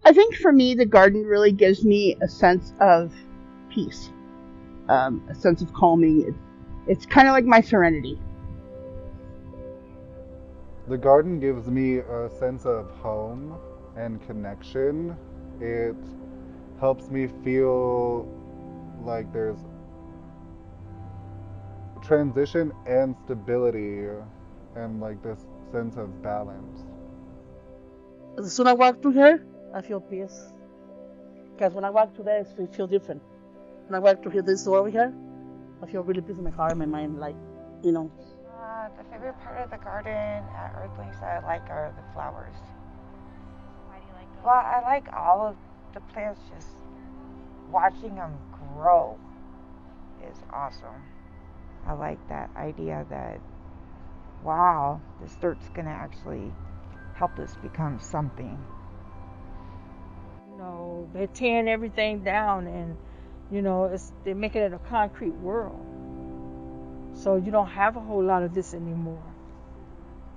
I think for me, the garden really gives me a sense of peace, a sense of calming. It's kind of like my serenity. The garden gives me a sense of home and connection. It helps me feel like there's transition and stability and like this sense of balance. As soon as I walk through here, I feel peace. Because when I walk through there, it feels different. When I walk through here, this door over here, I feel really peace in my heart and my mind, like, you know. The favorite part of the garden at Earthlings that I like are the flowers. Why do you like them? Well, I like all of the plants, just watching them grow is awesome. I like that idea that, wow, this dirt's going to actually help us become something. They're tearing everything down, and they're making it a concrete world. So you don't have a whole lot of this anymore.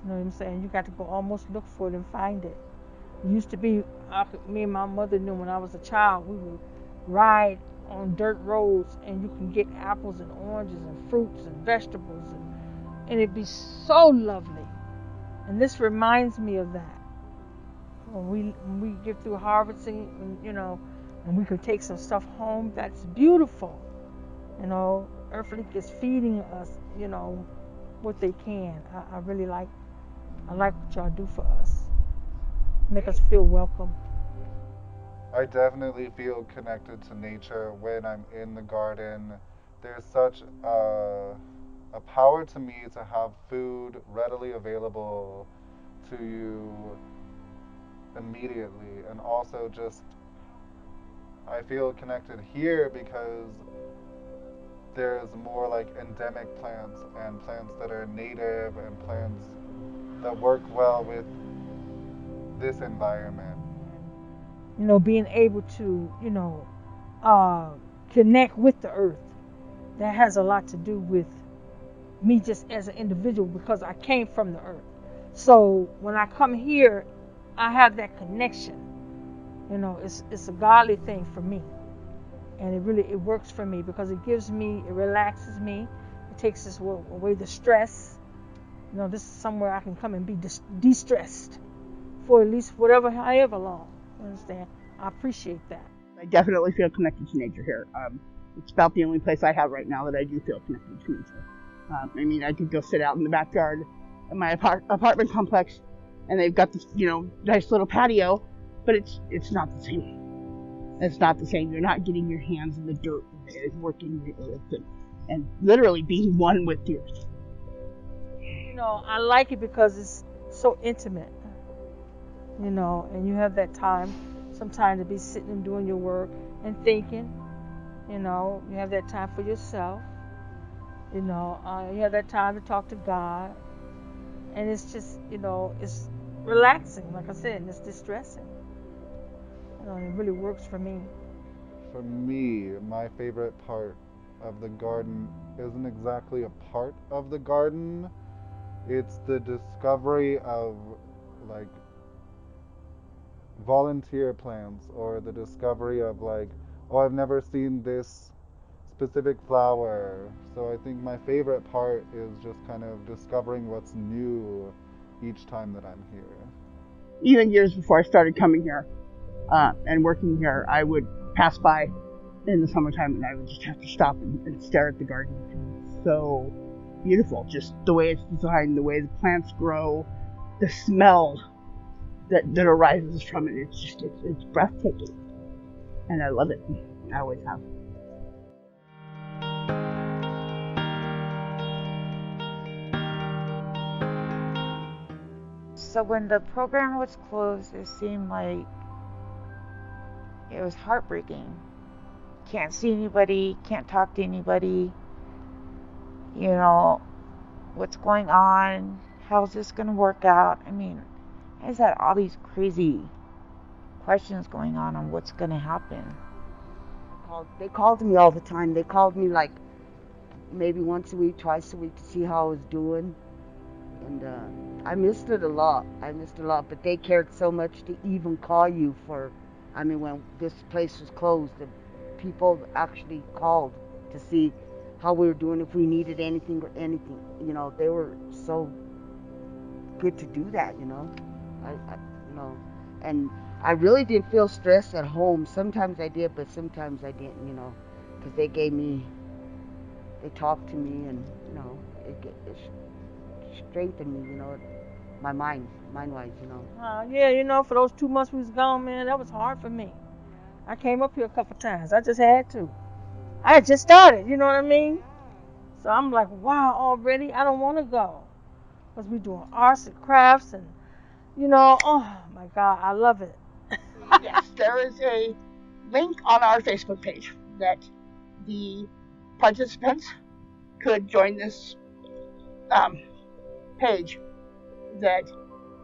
You know what I'm saying? You got to go almost look for it and find it. It used to be, me and my mother knew when I was a child, we would ride on dirt roads and you can get apples and oranges and fruits and vegetables, and it'd be so lovely. And this reminds me of that. When we get through harvesting, and we could take some stuff home, that's beautiful. Earthlink is feeding us, what they can. I really like what y'all do for us. Make us feel welcome. I definitely feel connected to nature when I'm in the garden. There's such a power to me to have food readily available to you immediately, and also just I feel connected here because there's more like endemic plants and plants that are native and plants that work well with this environment. Being able to, uh, connect with the earth, that has a lot to do with me just as an individual because I came from the earth. So when I come here, I have that connection. It's a godly thing for me, and it works for me because it relaxes me, it takes away the stress. This is somewhere I can come and be de-stressed for at least however long. You understand? I appreciate that. I definitely feel connected to nature here. It's about the only place I have right now that I do feel connected to nature. I could go sit out in the backyard in my apartment complex, and they've got this, nice little patio, but it's not the same. It's not the same. You're not getting your hands in the dirt and working the earth and literally being one with the earth. I like it because it's so intimate. And you have that time, sometimes to be sitting and doing your work and thinking. You have that time for yourself. You have that time to talk to God, and it's just, it's relaxing, like I said, and it's distressing. It really works for me. For me, my favorite part of the garden isn't exactly a part of the garden. It's the discovery of like volunteer plants or the discovery of like, oh, I've never seen this specific flower. So I think my favorite part is just kind of discovering what's new each time that I'm here. Even years before I started coming here and working here, I would pass by in the summertime and I would just have to stop and stare at the garden. It's so beautiful, just the way it's designed, the way the plants grow, the smell that arises from it. It's breathtaking, and I love it. I always have. So when the program was closed, it seemed like it was heartbreaking. Can't see anybody, can't talk to anybody. What's going on? How's this going to work out? I just had all these crazy questions going on what's going to happen. They called me all the time. They called me like maybe once a week, twice a week to see how I was doing. And I missed it a lot. But they cared so much to even call you for I mean, when this place was closed, the people actually called to see how we were doing, if we needed anything or anything. You know, they were so good to do that. You know, and I really didn't feel stressed at home. Sometimes I did, but sometimes I didn't. Because they talked to me, and it strengthened me. My mind-wise. Yeah, for those 2 months we was gone, man, that was hard for me. I came up here a couple times. I just had to. I had just started, you know what I mean? So I'm like, wow, already? I don't want to go. Because we doing arts and crafts and, oh my God, I love it. Yes, there is a link on our Facebook page that the participants could join this page, that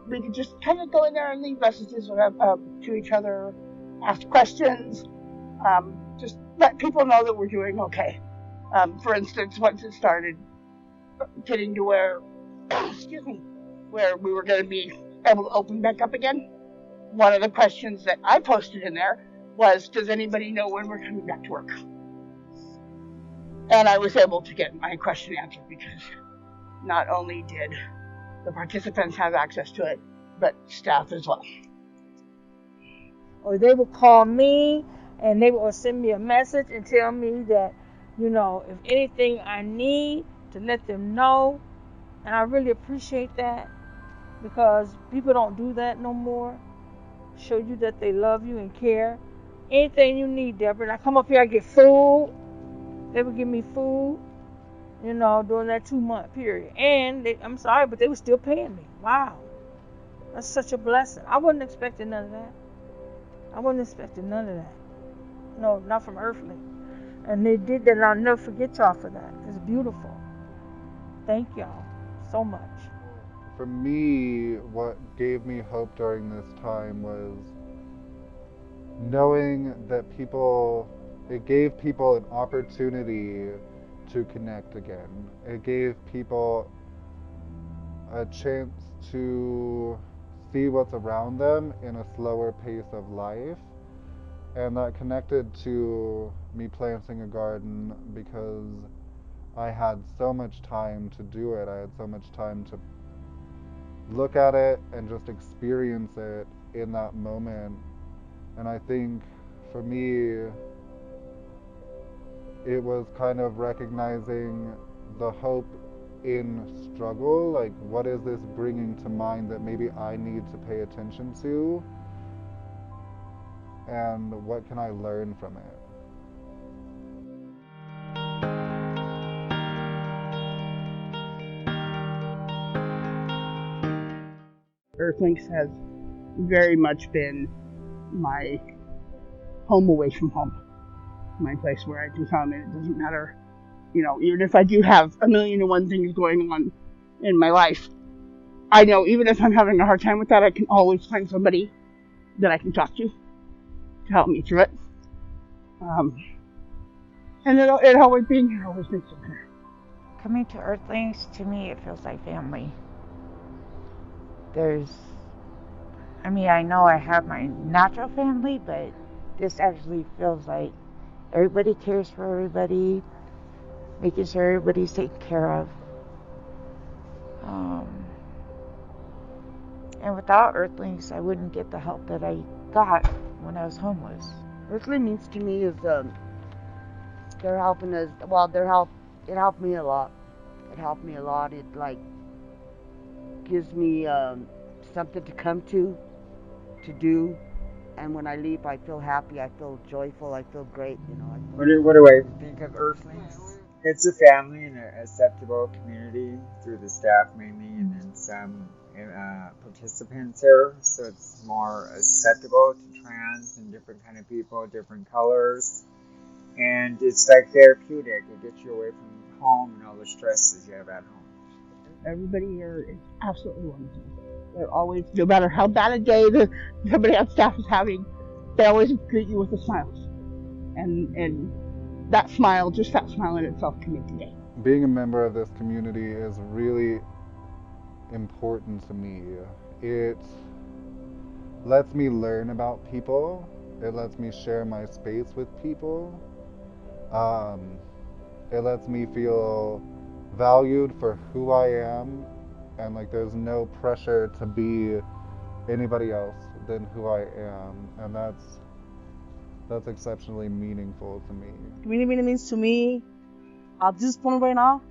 we could just kind of go in there and leave messages to each other, ask questions, just let people know that we're doing okay. For instance, once it started getting to where, excuse me, where we were going to be able to open back up again, one of the questions that I posted in there was, does anybody know when we're coming back to work? And I was able to get my question answered, because not only did the participants have access to it, but staff as well. Or they would call me and they would send me a message and tell me that, if anything I need, to let them know. And I really appreciate that, because people don't do that no more. Show you that they love you and care. Anything you need, Deborah. And I come up here, I get food. They would give me food, during that 2-month period. And I'm sorry, but they were still paying me. Wow. That's such a blessing. I wasn't expecting none of that. No, not from Earthly. And they did that, and I'll never forget y'all for that. It's beautiful. Thank y'all so much. For me, what gave me hope during this time was knowing that it gave people an opportunity to connect again. It gave people a chance to see what's around them in a slower pace of life. And that connected to me planting a garden, because I had so much time to do it. I had so much time to look at it and just experience it in that moment. And I think for me, it was kind of recognizing the hope in struggle. Like, what is this bringing to mind that maybe I need to pay attention to? And what can I learn from it? Earthlinks has very much been my home away from home, my place where I can come, and it doesn't matter, even if I do have 1,000,001 things going on in my life, I know even if I'm having a hard time with that, I can always find somebody that I can talk to help me through it. And it always being here always makes it better. Coming to Earthlings, to me, it feels like family. I know I have my natural family, but this actually feels like everybody cares for everybody, making sure everybody's taken care of. And without Earthlings, I wouldn't get the help that I got when I was homeless. Earthly means to me is they're helping us. Well, it helped me a lot. It gives me something to come to do, and when I leave, I feel happy. I feel joyful. I feel great. What do I think of Earthlings? It's a family and a acceptable community through the staff mainly, and then some participants here. So it's more acceptable to trans and different kind of people, different colors, and it's like therapeutic. It gets you away from home and all the stresses you have at home. Everybody here is absolutely wonderful. They're always, no matter how bad a day somebody on staff is having, they always greet you with a smile. And that smile, just that smile in itself, can make the day. Being a member of this community is really important to me. It lets me learn about people It lets me share my space with people. It lets me feel valued for who I am, and like there's no pressure to be anybody else than who I am, and that's exceptionally meaningful to me. Really means to me, at this point right now,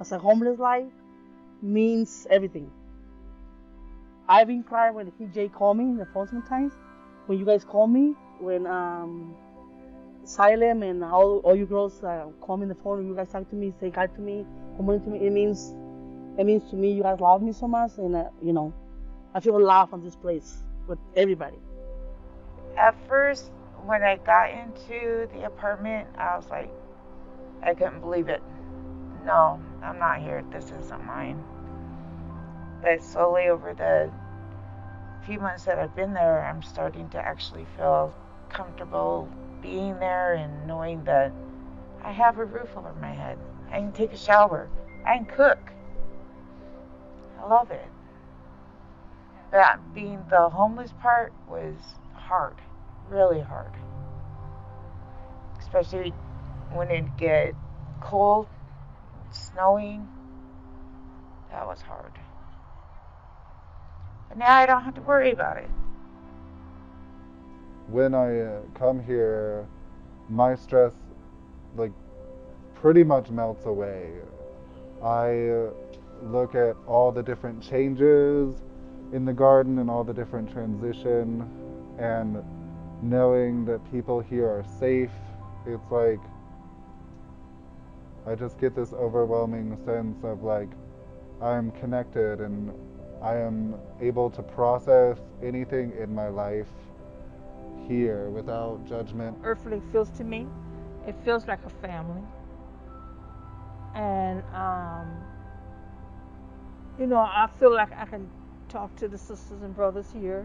as a homeless life, means everything. I've been crying when PJ called me in the phone sometimes. When you guys call me, when Silem and all you girls call me on the phone, and you guys talk to me, say hi to me, comment to me. It means to me you guys love me so much, and I feel love on this place with everybody. At first, when I got into the apartment, I was like, I couldn't believe it. No, I'm not here. This isn't mine. But slowly over the few months that I've been there, I'm starting to actually feel comfortable being there and knowing that I have a roof over my head. I can take a shower. I can cook. I love it. But being the homeless part was hard, really hard. Especially when it get cold, snowing. That was hard. But now I don't have to worry about it. When I come here, my stress like pretty much melts away. I look at all the different changes in the garden and all the different transition, and knowing that people here are safe, it's like I just get this overwhelming sense of like I'm connected and I am able to process anything in my life here without judgment. Earthling feels to me, it feels like a family. And I feel like I can talk to the sisters and brothers here,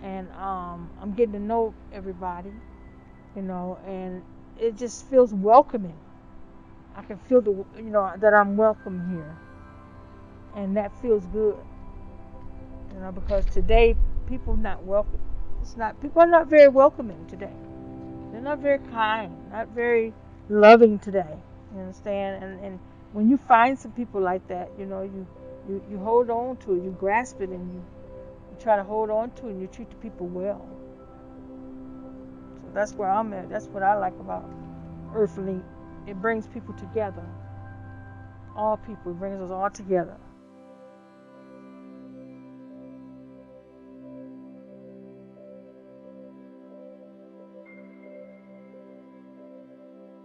and I'm getting to know everybody, and it just feels welcoming. I can feel that I'm welcome here, and that feels good, because today people not welcome. People are not very welcoming today. They're not very kind, not very loving today. You understand? And when you find some people like that, you hold on to it, you grasp it, and you try to hold on to it, and you treat the people well. So that's where I'm at. That's what I like about Earthling. It brings people together. All people, it brings us all together.